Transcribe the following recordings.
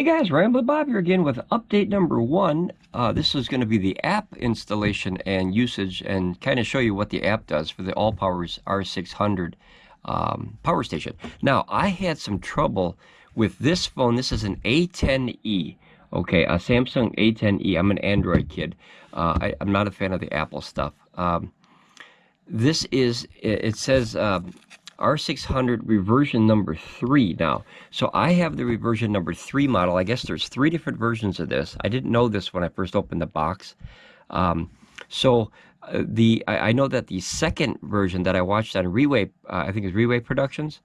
guys, Ramblin Bob here again with update number 1. This is going to be the app installation and usage and kind of show you what the app does for the Allpowers R600 power station. Now, I had some trouble with this phone. This is an A10e, okay, a Samsung A10e. I'm an Android kid. I'm not a fan of the Apple stuff. This is, it says R600 reversion number 3 now. So I have the reversion number 3 model. I guess there's 3 different versions of this. I didn't know this when I first opened the box. I know that the second version that I watched on RUIXU, I think it's RUIXU Productions,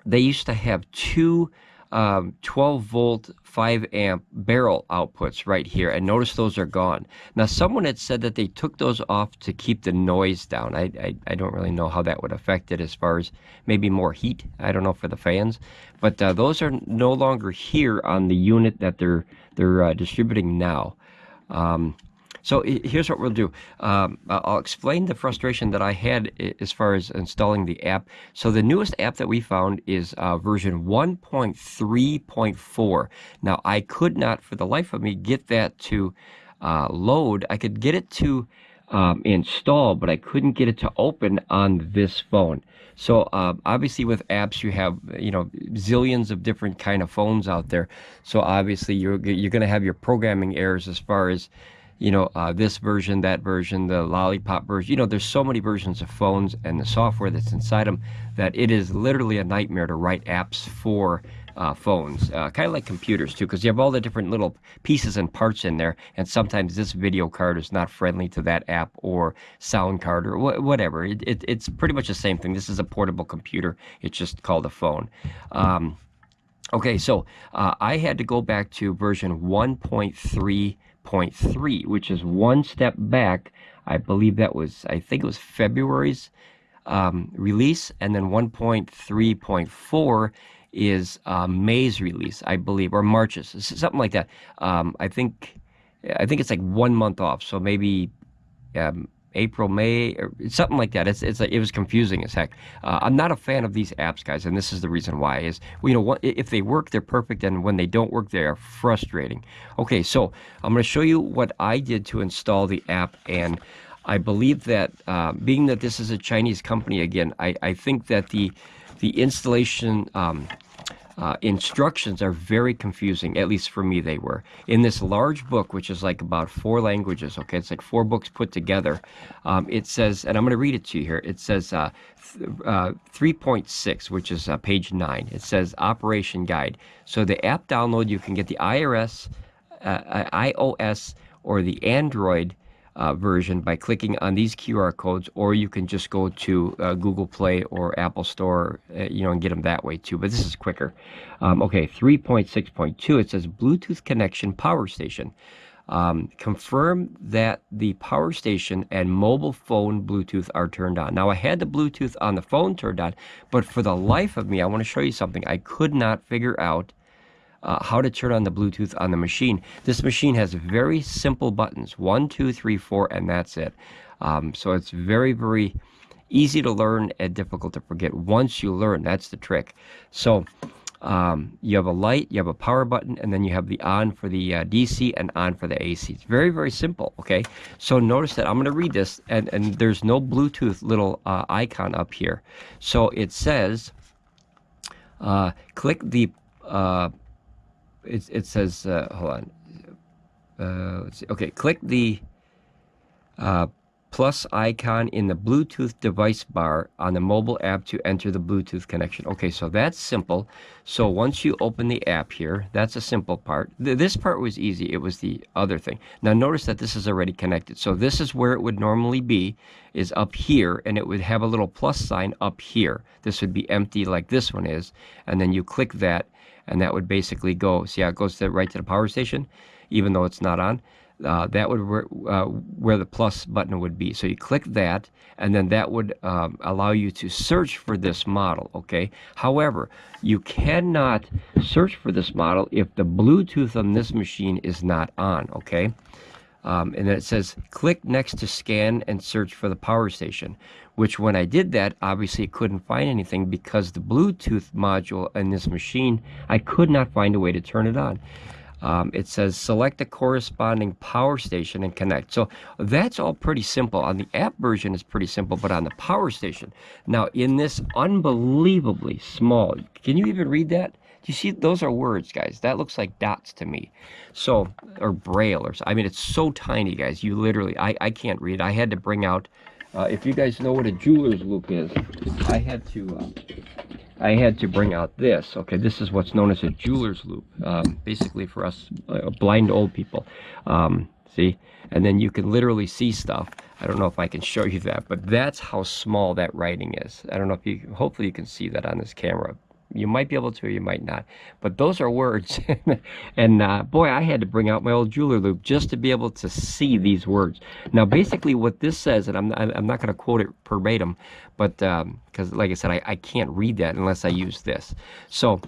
they used to have 2 12-volt 5-amp barrel outputs right here, and notice those are gone. Now, someone had said that they took those off to keep the noise down. I don't really know how that would affect it as far as maybe more heat. I don't know for the fans, but those are no longer here on the unit that they're distributing now. So here's what we'll do. I'll explain the frustration that I had as far as installing the app. So the newest app that we found is version 1.3.4. Now, I could not, for the life of me, get that to load. I could get it to install, but I couldn't get it to open on this phone. So obviously with apps, you have, zillions of different kind of phones out there. So obviously you're going to have your programming errors as far as this version, that version, the lollipop version. There's so many versions of phones and the software that's inside them that it is literally a nightmare to write apps for phones. Kind of like computers too, because you have all the different little pieces and parts in there, and sometimes this video card is not friendly to that app, or sound card, or whatever. It's pretty much the same thing. This is a portable computer. It's just called a phone. Okay, so I had to go back to version 1.3.3, which is one step back. I believe that was, I think it was February's release, and then 1.3.4 is May's release, I believe, or March's, something like that. I think it's like 1 month off, so maybe April, May, or something like that. It's like, it was confusing as heck. I'm not a fan of these apps, guys, and this is the reason why. Is if they work, they're perfect, and when they don't work, they are frustrating. Okay, so I'm going to show you what I did to install the app, and I believe that being that this is a Chinese company again, I think that the installation instructions are very confusing. At least for me, they were. In this large book, which is like about 4 languages, okay, it's like 4 books put together, it says, and I'm going to read it to you here, it says 3.6, which is page 9. It says Operation Guide. So the app download, you can get the iOS or the Android version by clicking on these QR codes, or you can just go to Google Play or Apple Store, and get them that way too, but this is quicker. Okay, 3.6.2, it says Bluetooth connection power station. Confirm that the power station and mobile phone Bluetooth are turned on. Now, I had the Bluetooth on the phone turned on, but for the life of me, I want to show you something. I could not figure out how to turn on the Bluetooth on the machine. This machine has very simple buttons, 1, 2, 3, 4, and that's it. So it's very, very easy to learn and difficult to forget. Once you learn, that's the trick. So you have a light, you have a power button, and then you have the on for the DC and on for the AC. It's very, very simple, okay? So notice that I'm going to read this, and there's no Bluetooth little icon up here. So it says, click the... It says, hold on, let's see. Okay, click the plus icon in the Bluetooth device bar on the mobile app to enter the Bluetooth connection. Okay, so that's simple. So once you open the app here, that's a simple part. This part was easy. It was the other thing. Now notice that this is already connected. So this is where it would normally be, is up here, and it would have a little plus sign up here. This would be empty like this one is, and then you click that, and that would basically go, see how it goes right to the power station, even though it's not on. That would where the plus button would be. So you click that, and then that would allow you to search for this model, okay? However, you cannot search for this model if the Bluetooth on this machine is not on, okay? And then it says, click next to scan and search for the power station, which when I did that, obviously it couldn't find anything because the Bluetooth module in this machine, I could not find a way to turn it on. It says select the corresponding power station and connect. So that's all pretty simple. On the app version, it's pretty simple, but on the power station, now in this unbelievably small, can you even read that? Do you see, those are words, guys. That looks like dots to me. So, or braille, or I mean, it's so tiny, guys. You literally, I can't read. I had to bring out, if you guys know what a jeweler's loop is, I had to bring out this. Okay, this is what's known as a jeweler's loop, basically for us blind old people. See, and then you can literally see stuff. I don't know if I can show you that, but that's how small that writing is. I don't know if you, hopefully you can see that on this camera. You might be able to, or you might not. But those are words. And boy, I had to bring out my old jeweler loop just to be able to see these words. Now, basically what this says, and I'm not going to quote it verbatim, but because, like I said, I can't read that unless I use this. So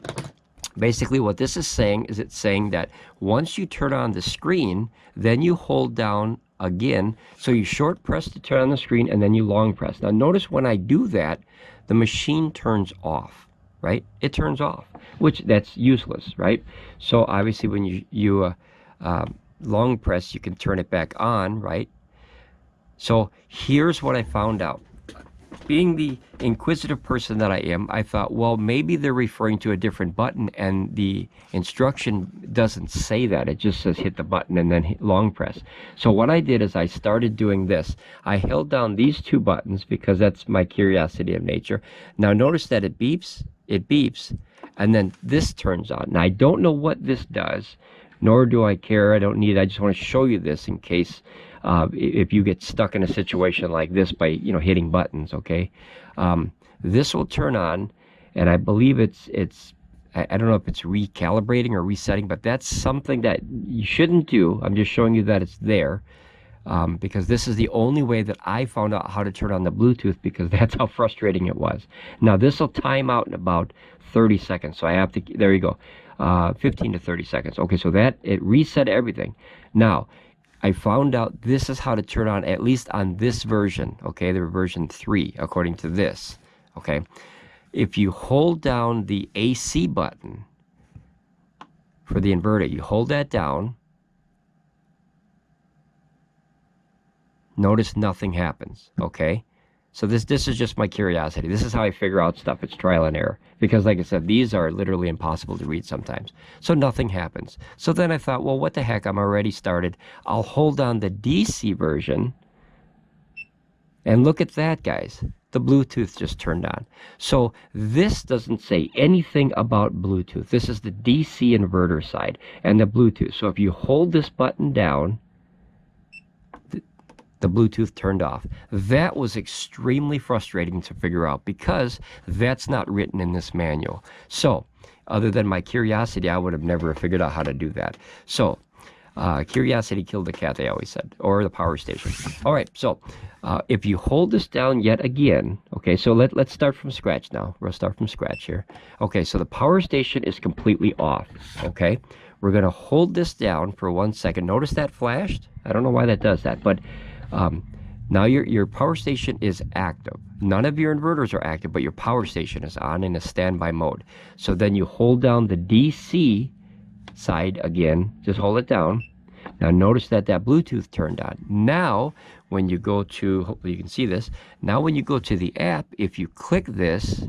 basically what this is saying is it's saying that once you turn on the screen, then you hold down again. So you short press to turn on the screen, and then you long press. Now, notice when I do that, the machine turns off. Right? It turns off, which that's useless, right? So obviously when you long press, you can turn it back on, right? So here's what I found out. Being the inquisitive person that I am, I thought, well, maybe they're referring to a different button, and the instruction doesn't say that. It just says hit the button and then hit long press. So what I did is I started doing this. I held down these two buttons because that's my curiosity of nature. Now notice that it beeps, and then this turns on. Now I don't know what this does, nor do I care. I don't need it. I just want to show you this in case if you get stuck in a situation like this by, you know, hitting buttons, okay? This will turn on, and I believe it's I don't know if it's recalibrating or resetting, but that's something that you shouldn't do. I'm just showing you that it's there, because this is the only way that I found out how to turn on the Bluetooth, because that's how frustrating it was. Now this will time out in about 30 seconds, so I have to, there you go, 15 to 30 seconds. Okay, so that, it reset everything. Now, I found out this is how to turn on, at least on this version, okay, the version 3, according to this, okay. If you hold down the AC button for the inverter, you hold that down, notice nothing happens, okay. So this is just my curiosity. This is how I figure out stuff. It's trial and error. Because like I said, these are literally impossible to read sometimes. So nothing happens. So then I thought, well, what the heck? I'm already started. I'll hold on the DC version. And look at that, guys. The Bluetooth just turned on. So this doesn't say anything about Bluetooth. This is the DC inverter side and the Bluetooth. So if you hold this button down, the Bluetooth turned off. That was extremely frustrating to figure out because that's not written in this manual. So, other than my curiosity, I would have never figured out how to do that. So, curiosity killed the cat, they always said, or the power station. All right, so if you hold this down yet again, okay, so let's start from scratch now. We'll start from scratch here. Okay, so the power station is completely off, okay? We're going to hold this down for 1 second. Notice that flashed? I don't know why that does that, but now your power station is active. None of your inverters are active, but your power station is on in a standby mode. So then you hold down the DC side again, just hold it down. Now notice that Bluetooth turned on. Now when you go to, hopefully you can see this, now when you go to the app, if you click this,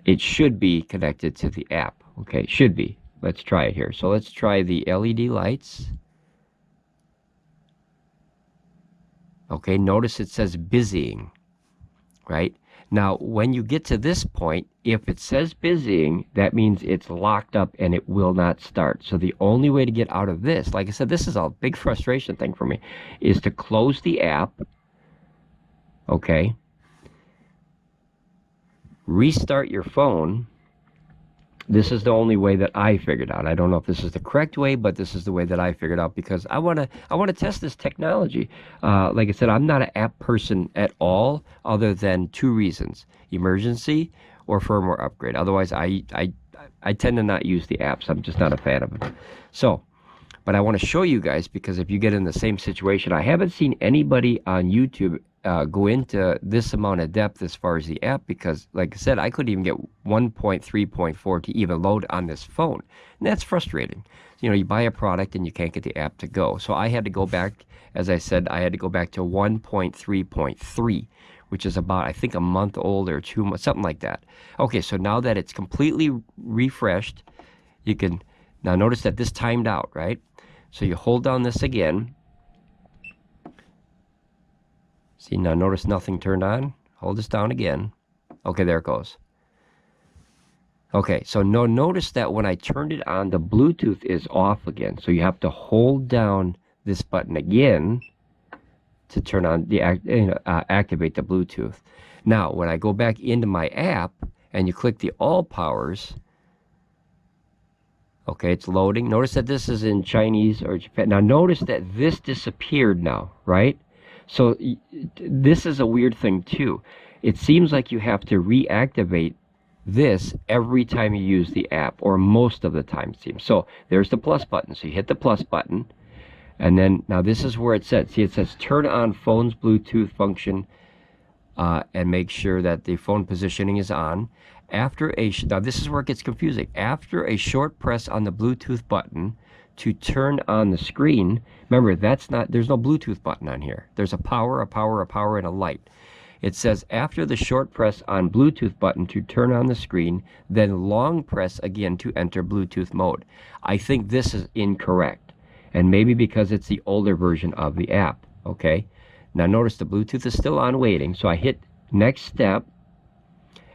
it should be connected to the app. Okay, should be. Let's try it here. So let's try the LED lights. Okay, notice it says busying, right? Now, when you get to this point, if it says busying, that means it's locked up and it will not start. So the only way to get out of this, like I said, this is a big frustration thing for me, is to close the app, okay? Restart your phone. This is the only way that I figured out. I don't know if this is the correct way, but this is the way that I figured out because I want to test this technology. Like I said, I'm not an app person at all, other than 2 reasons: emergency or firmware upgrade. Otherwise, I tend to not use the apps. I'm just not a fan of them. So But I want to show you guys, because if you get in the same situation, I haven't seen anybody on YouTube go into this amount of depth as far as the app, because like I said, I couldn't even get 1.3.4 to even load on this phone. And that's frustrating. You know, you buy a product and you can't get the app to go. So I had to go back, as I said, I had to go back to 1.3.3, which is about, I think, a month old or 2 months, something like that. Okay, so now that it's completely refreshed, you can, now notice that this timed out, right? So you hold down this again. See, now notice nothing turned on. Hold this down again. Okay, there it goes. Okay, so notice that when I turned it on, the Bluetooth is off again. So you have to hold down this button again to turn on the activate the Bluetooth. Now, when I go back into my app and you click the Allpowers, okay, it's loading. Notice that this is in Chinese or Japan. Now notice that this disappeared now, right? So this is a weird thing too. It seems like you have to reactivate this every time you use the app, or most of the time it seems. So there's the plus button. So you hit the plus button, and then now this is where it says, see, it says turn on phone's Bluetooth function and make sure that the phone positioning is on. After a, now this is where it gets confusing. After a short press on the Bluetooth button to turn on the screen, remember that's not, there's no Bluetooth button on here. There's a power, and a light. It says after the short press on Bluetooth button to turn on the screen, then long press again to enter Bluetooth mode. I think this is incorrect, and maybe because it's the older version of the app. Okay, now notice the Bluetooth is still on waiting, so I hit next step,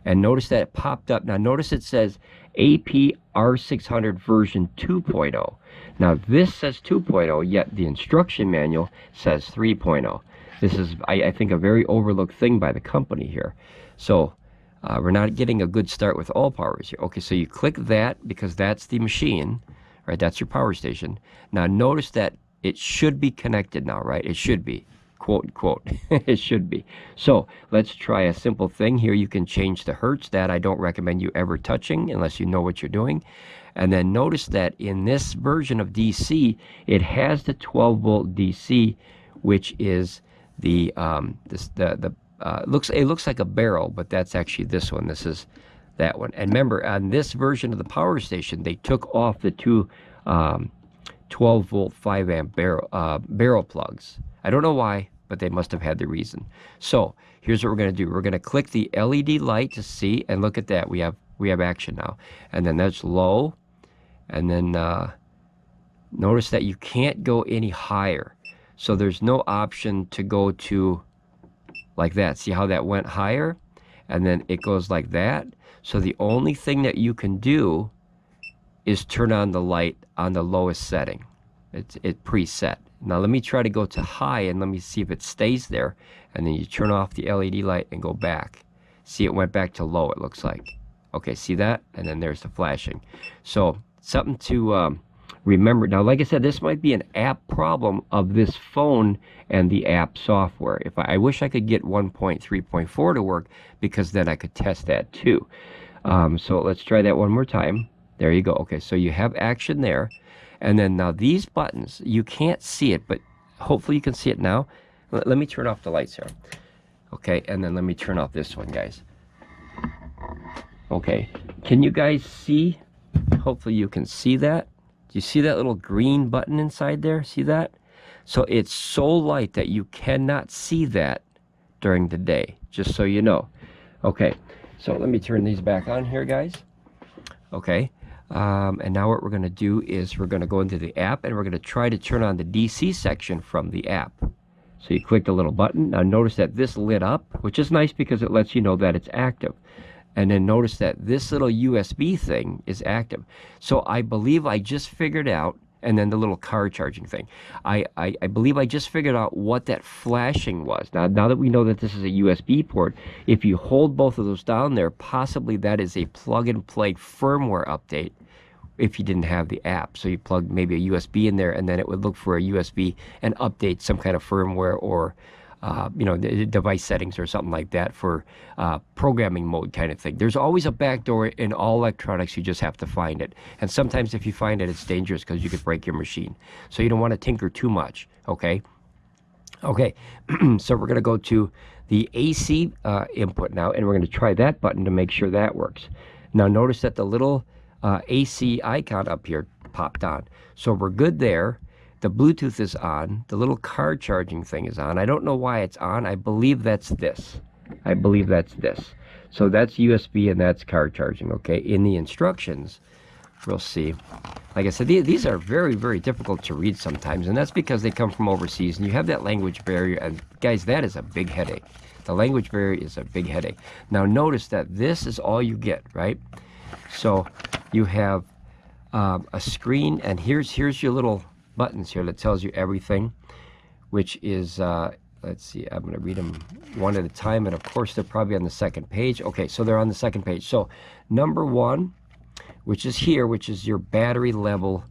and notice that it popped up. Now notice it says AP R600 version 2.0. Now this says 2.0, yet the instruction manual says 3.0. This is, I think, a very overlooked thing by the company here. So we're not getting a good start with Allpowers here. Okay, so you click that because that's the machine, right? That's your power station. Now notice that it should be connected now, right? It should be, quote unquote. It should be. So let's try a simple thing here. You can change the hertz. That I don't recommend you ever touching unless you know what you're doing. And then notice that in this version of DC, it has the 12-volt DC, which is the it looks like a barrel, but that's actually this one. This is that one. And remember, on this version of the power station, they took off the two 12-volt 5-amp barrel plugs. I don't know why, but they must have had the reason. So here's what we're going to do. We're going to click the LED light to see, and look at that. We have action now. And then that's low. And then notice that you can't go any higher. So there's no option to go to like that. See how that went higher? And then it goes like that. So the only thing that you can do is turn on the light on the lowest setting. It's preset. Now let me try to go to high and let me see if it stays there. And then you turn off the LED light and go back. See, it went back to low, it looks like. Okay, see that? And then there's the flashing. So something to remember. Now, like I said, this might be an app problem of this phone and the app software. If I wish I could get 1.3.4 to work, because then I could test that too. So let's try that one more time. There you go. Okay, so you have action there. And then now these buttons, you can't see it, but hopefully you can see it now. Let me turn off the lights here. Okay, and then let me turn off this one, guys. Okay, can you guys see? Hopefully you can see that. Do you see that little green button inside there? See that? So it's so light that you cannot see that during the day, just so you know. Okay, so let me turn these back on here, guys. Okay, and now what we're going to do is we're going to go into the app, and we're going to try to turn on the DC section from the app. So you click the little button. Now notice that this lit up, which is nice because it lets you know that it's active. And then notice that this little USB thing is active. So I believe I just figured out, and then the little car charging thing. I believe I just figured out what that flashing was. Now that we know that this is a USB port, if you hold both of those down there, possibly that is a plug-and-play firmware update if you didn't have the app. So you plug maybe a USB in there, and then it would look for a USB and update some kind of firmware or you know, the device settings or something like that for programming mode kind of thing. There's always a backdoor in all electronics. You just have to find it. And sometimes if you find it, it's dangerous because you could break your machine. So you don't want to tinker too much, okay? Okay, so we're going to go to the AC input now, and we're going to try that button to make sure that works. Now notice that the little AC icon up here popped on. So we're good there. The Bluetooth is on. The little car charging thing is on. I don't know why it's on. I believe that's this. I believe that's this. So that's USB and that's car charging, okay? In the instructions, we'll see. Like I said, these are very, very difficult to read sometimes, and that's because they come from overseas, and you have that language barrier, and guys, that is a big headache. The language barrier is a big headache. Now notice that this is all you get, right? So you have a screen, and here's your little buttons here that tells you everything, which is let's see, I'm going to read them one at a time, and of course they're probably on the second page. Okay, so they're on the second page. So number 1, which is here, which is your battery level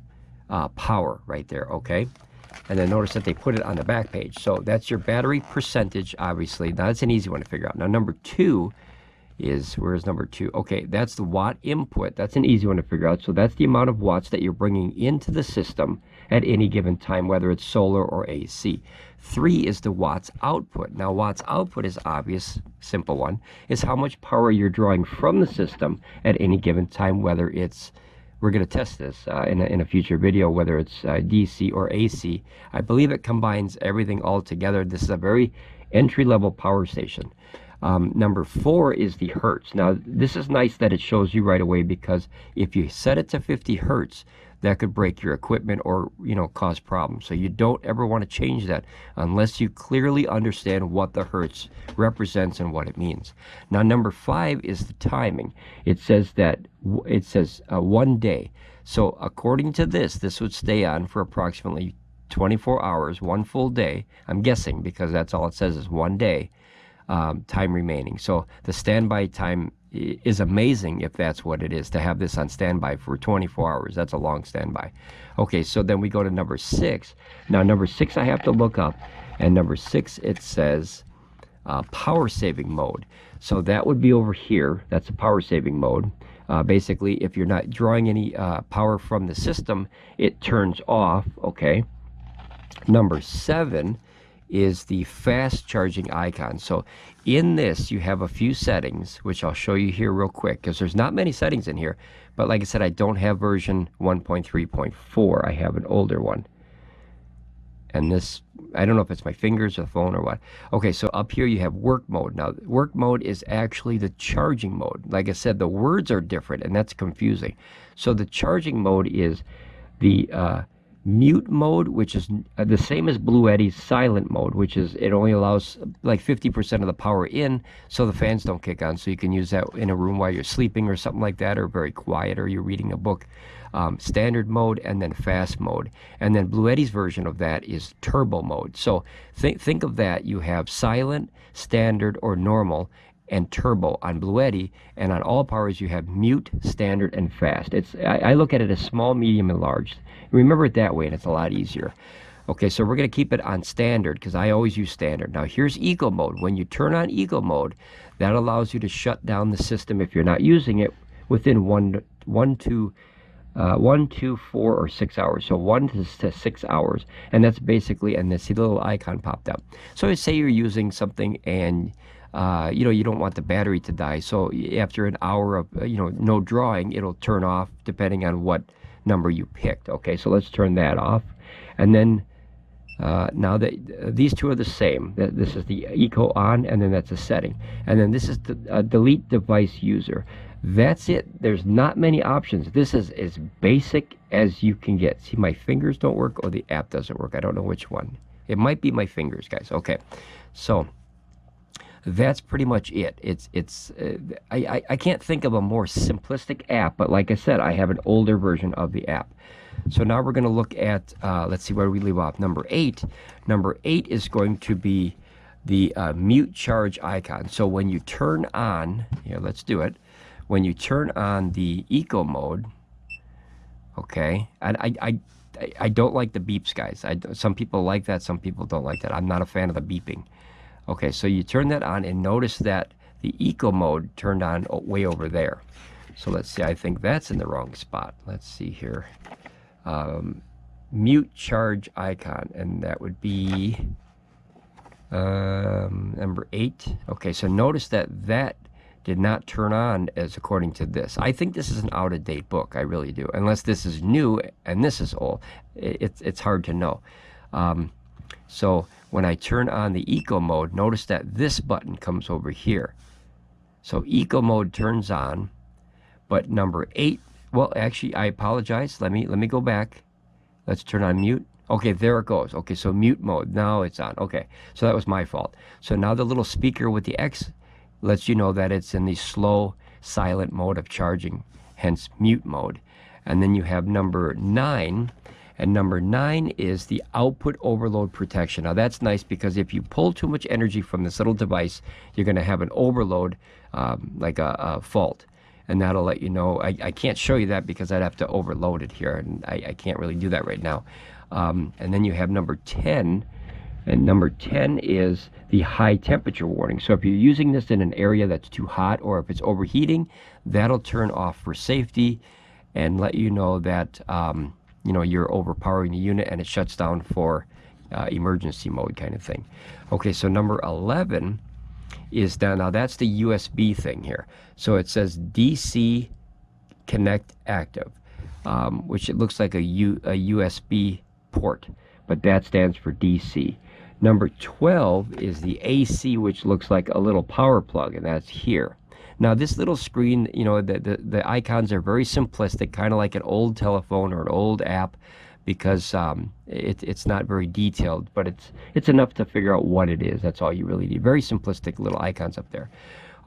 power right there, okay? And then notice that they put it on the back page. So that's your battery percentage, obviously. Now that's an easy one to figure out. Now number 2 is, where's number 2? Okay, that's the watt input. That's an easy one to figure out. So that's the amount of watts that you're bringing into the system at any given time, whether it's solar or AC. 3 is the watts output. Now watts output is obvious, simple one, is how much power you're drawing from the system at any given time, whether it's, we're going to test this in a future video, whether it's DC or AC. I believe it combines everything all together. This is a very entry-level power station. Number 4 is the hertz. Now this is nice that it shows you right away, because if you set it to 50 hertz, that could break your equipment or, you know, cause problems. So you don't ever want to change that unless you clearly understand what the hertz represents and what it means. Now number 5 is the timing. It says that 1 day. So according to this would stay on for approximately 24 hours, 1 full day. I'm guessing, because that's all it says is 1 day. Time remaining. So the standby time is amazing if that's what it is, to have this on standby for 24 hours. That's a long standby. Okay, so then we go to number 6. Now number 6 I have to look up, and number 6 it says power saving mode. So that would be over here. That's a power saving mode. Basically, if you're not drawing any power from the system, it turns off, okay? Number 7 is the fast charging icon. So in this you have a few settings, which I'll show you here real quick, because there's not many settings in here. But like I said, I don't have version 1.3.4. I have an older one. And this, I don't know if it's my fingers or the phone or what. Okay, so up here you have work mode. Now work mode is actually the charging mode. Like I said, the words are different, and that's confusing. So the charging mode is the mute mode, which is the same as Bluetti's silent mode, which is, it only allows like 50% of the power in, so the fans don't kick on. So you can use that in a room while you're sleeping or something like that, or very quiet, or you're reading a book. Standard mode, and then fast mode. And then Bluetti's version of that is turbo mode. So think of that. You have silent, standard, or normal, and turbo on Bluetti, and on Allpowers you have mute, standard, and fast. I look at it as small, medium, and large. Remember it that way, and it's a lot easier. Okay, so we're going to keep it on standard, because I always use standard. Now here's eco mode. When you turn on eco mode, that allows you to shut down the system if you're not using it within 1 to 4 or 6 hours. So 1 to 6 hours, and that's basically, and this little icon popped up. So say you're using something and you know, you don't want the battery to die, so after an hour of no drawing, it'll turn off depending on what number you picked. Okay, so let's turn that off. And then now that these two are the same, this is the eco on, and then that's a setting, and then this is the delete device user. That's it. There's not many options. This is as basic as you can get. See, my fingers don't work, or the app doesn't work. I don't know which one. It might be my fingers, guys. Okay, so that's pretty much it. I can't think of a more simplistic app, but like I said, I have an older version of the app. So now we're going to look at, let's see, where do we leave off? Number 8. Number 8 is going to be the mute charge icon. So when you turn on, here, let's do it. When you turn on the eco mode, okay, and I don't like the beeps, guys. Some people like that, some people don't like that. I'm not a fan of the beeping. Okay, so you turn that on and notice that the eco mode turned on way over there. So let's see, I think that's in the wrong spot. Let's see here. Mute charge icon, and that would be number 8. Okay, so notice that that did not turn on as according to this. I think this is an out-of-date book. I really do. Unless this is new and this is old. It's hard to know. So when I turn on the eco mode, notice that this button comes over here. So eco mode turns on, but number 8, well, actually, I apologize. Let me go back. Let's turn on mute. Okay, there it goes. Okay, so mute mode. Now it's on. Okay, so that was my fault. So now the little speaker with the X lets you know that it's in the slow, silent mode of charging, hence mute mode. And then you have number 9, and number 9 is the output overload protection. Now that's nice because if you pull too much energy from this little device, you're going to have an overload, like a fault. And that'll let you know. I can't show you that because I'd have to overload it here, and I can't really do that right now. And then you have number 10, and number 10 is the high temperature warning. So if you're using this in an area that's too hot, or if it's overheating, that'll turn off for safety and let you know that you know, you're overpowering the unit, and it shuts down for emergency mode kind of thing. Okay, so number 11 is done. Now that's the USB thing here. So it says DC connect active, which it looks like a USB port, but that stands for DC. Number 12 is the AC, which looks like a little power plug, and that's here. Now this little screen, you know, the icons are very simplistic, kind of like an old telephone or an old app, because it's not very detailed, but it's enough to figure out what it is. That's all you really need. Very simplistic little icons up there.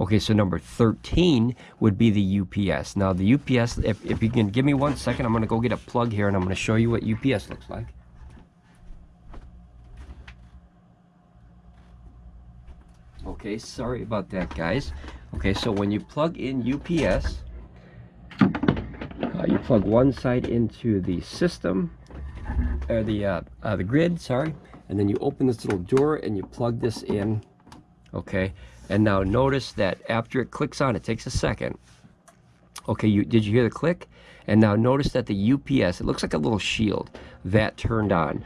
Okay, so number 13 would be the UPS. Now the UPS, if you can give me 1 second, I'm going to go get a plug here, and I'm going to show you what UPS looks like. Okay, sorry about that, guys. Okay, so when you plug in UPS, you plug one side into the system, or the grid, sorry, and then you open this little door and you plug this in. Okay, and now notice that after it clicks on, it takes a second. Okay, did you hear the click? And now notice that the UPS, it looks like a little shield, that turned on.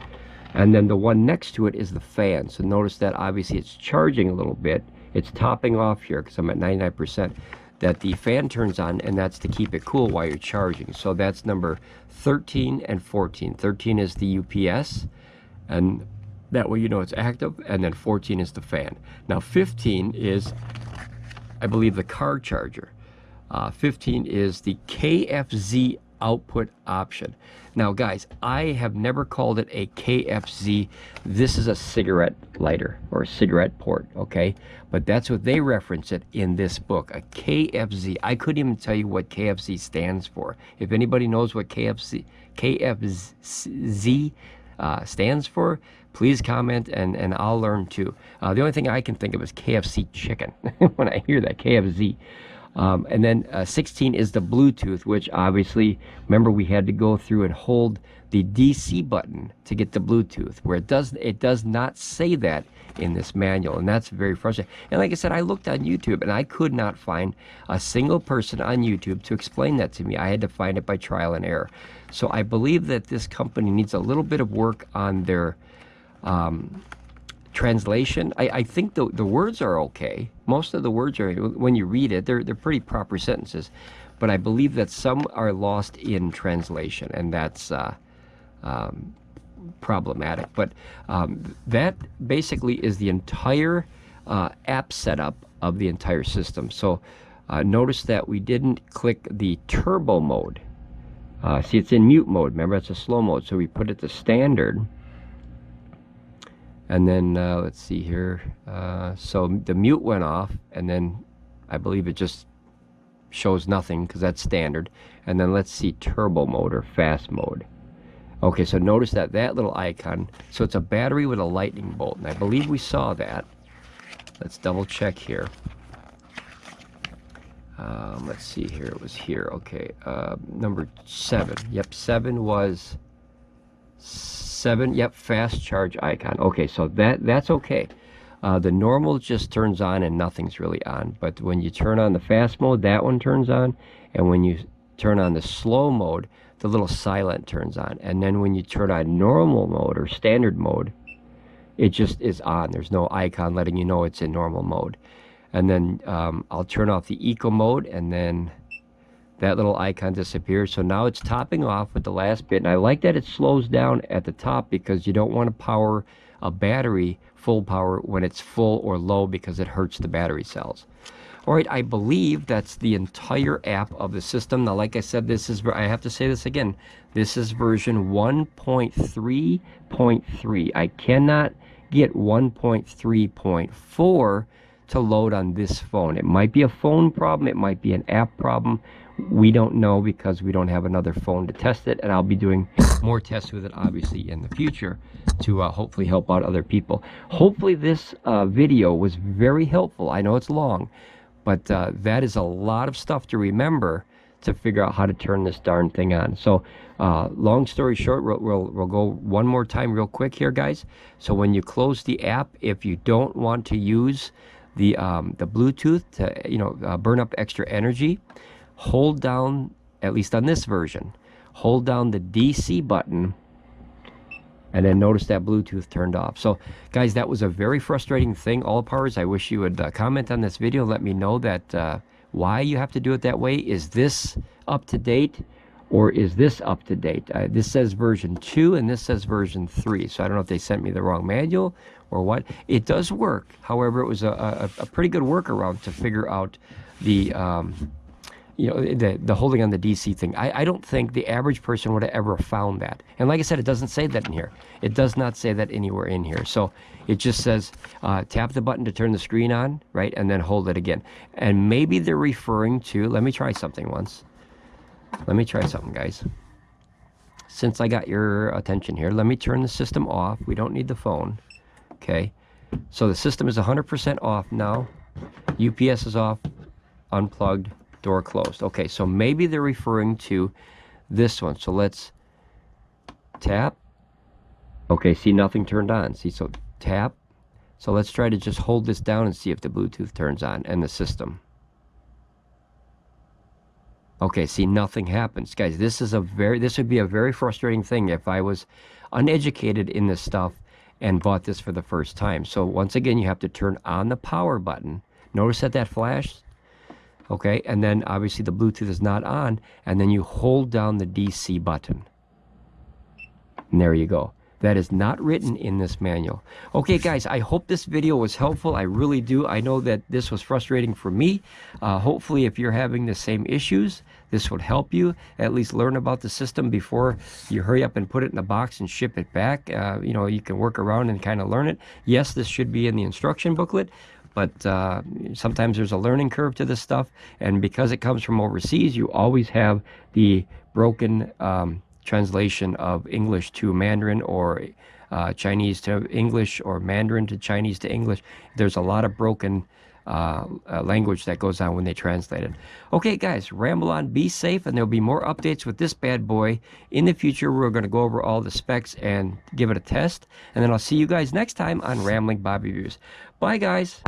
And then the one next to it is the fan. So notice that obviously it's charging a little bit. It's topping off here because I'm at 99%. That the fan turns on, and that's to keep it cool while you're charging. So that's number 13 and 14. 13 is the UPS, and that way you know it's active, and then 14 is the fan. Now 15 is, I believe, the car charger. 15 is the KFZ output option. Now guys, I have never called it a KFZ. This is a cigarette lighter or a cigarette port, okay? But that's what they reference it in this book, a KFZ. I couldn't even tell you what KFZ stands for. If anybody knows what KFZ stands for, please comment, and I'll learn too. The only thing I can think of is KFC chicken when I hear that, KFZ. And then 16 is the Bluetooth, which obviously, remember, we had to go through and hold the DC button to get the Bluetooth, where it does not say that in this manual, and that's very frustrating. And like I said, I looked on YouTube, and I could not find a single person on YouTube to explain that to me. I had to find it by trial and error. So I believe that this company needs a little bit of work on their translation. I think the words are okay. Most of the words are, when you read it, they're pretty proper sentences, but I believe that some are lost in translation, and that's problematic. But that basically is the entire app setup of the entire system. So notice that we didn't click the turbo mode. See, it's in mute mode. Remember, it's a slow mode, so we put it to standard. And then let's see here. So the mute went off, and then I believe it just shows nothing because that's standard. And then let's see turbo mode or fast mode. Okay, so notice that little icon. So it's a battery with a lightning bolt, and I believe we saw that. Let's double check here. Let's see here. It was here. Okay, number 7. Yep, 7 was 7. Yep, fast charge icon. Okay, so that's okay. The normal just turns on and nothing's really on. But when you turn on the fast mode, that one turns on. And when you turn on the slow mode, the little silent turns on. And then when you turn on normal mode or standard mode, it just is on. There's no icon letting you know it's in normal mode. And then I'll turn off the eco mode, and then that little icon disappears. So now it's topping off with the last bit. And I like that it slows down at the top, because you don't want to power a battery full power when it's full or low, because it hurts the battery cells. All right, I believe that's the entire app of the system. Now, like I said, this is, I have to say this again, this is version 1.3.3. I cannot get 1.3.4 to load on this phone. It might be a phone problem, it might be an app problem. We don't know, because we don't have another phone to test it, and I'll be doing more tests with it obviously in the future to hopefully help out other people. Hopefully this video was very helpful. I know it's long, but that is a lot of stuff to remember to figure out how to turn this darn thing on. So long story short, we'll go one more time real quick here, guys. So when you close the app, if you don't want to use the Bluetooth to burn up extra energy, hold down, at least on this version, hold down the DC button, and then notice that Bluetooth turned off. So guys, that was a very frustrating thing. Allpowers, I wish you would comment on this video, let me know that why you have to do it that way. Is this up to date, or is this up to date? This says version 2 and this says version 3, so I don't know if they sent me the wrong manual or what. It does work, however, it was a pretty good workaround to figure out the the holding on the DC thing. I don't think the average person would have ever found that. And like I said, it doesn't say that in here. It does not say that anywhere in here. So it just says tap the button to turn the screen on, right? And then hold it again. And maybe they're referring to, let me try something once. Let me try something, guys. Since I got your attention here, let me turn the system off. We don't need the phone. Okay. So the system is 100% off now. UPS is off, unplugged, door closed. Okay, so maybe they're referring to this one. So let's tap. Okay, see, nothing turned on. See, so tap. So let's try to just hold this down and see if the Bluetooth turns on and the system. Okay, see, nothing happens. Guys, this would be a very frustrating thing if I was uneducated in this stuff and bought this for the first time. So once again, you have to turn on the power button. Notice that flashed? Okay, and then obviously the Bluetooth is not on, and then you hold down the DC button. And there you go. That is not written in this manual. Okay, guys, I hope this video was helpful. I really do. I know that this was frustrating for me. Hopefully, if you're having the same issues, this would help you at least learn about the system before you hurry up and put it in a box and ship it back. You can work around and kind of learn it. Yes, this should be in the instruction booklet, but sometimes there's a learning curve to this stuff, and because it comes from overseas, you always have the broken translation of English to Mandarin, or Chinese to English, or Mandarin to Chinese to English. There's a lot of broken language that goes on when they translate it. Okay, guys, ramble on, be safe, and there'll be more updates with this bad boy in the future. We're going to go over all the specs and give it a test, and then I'll see you guys next time on Ramblin Bob Reviews. Bye, guys.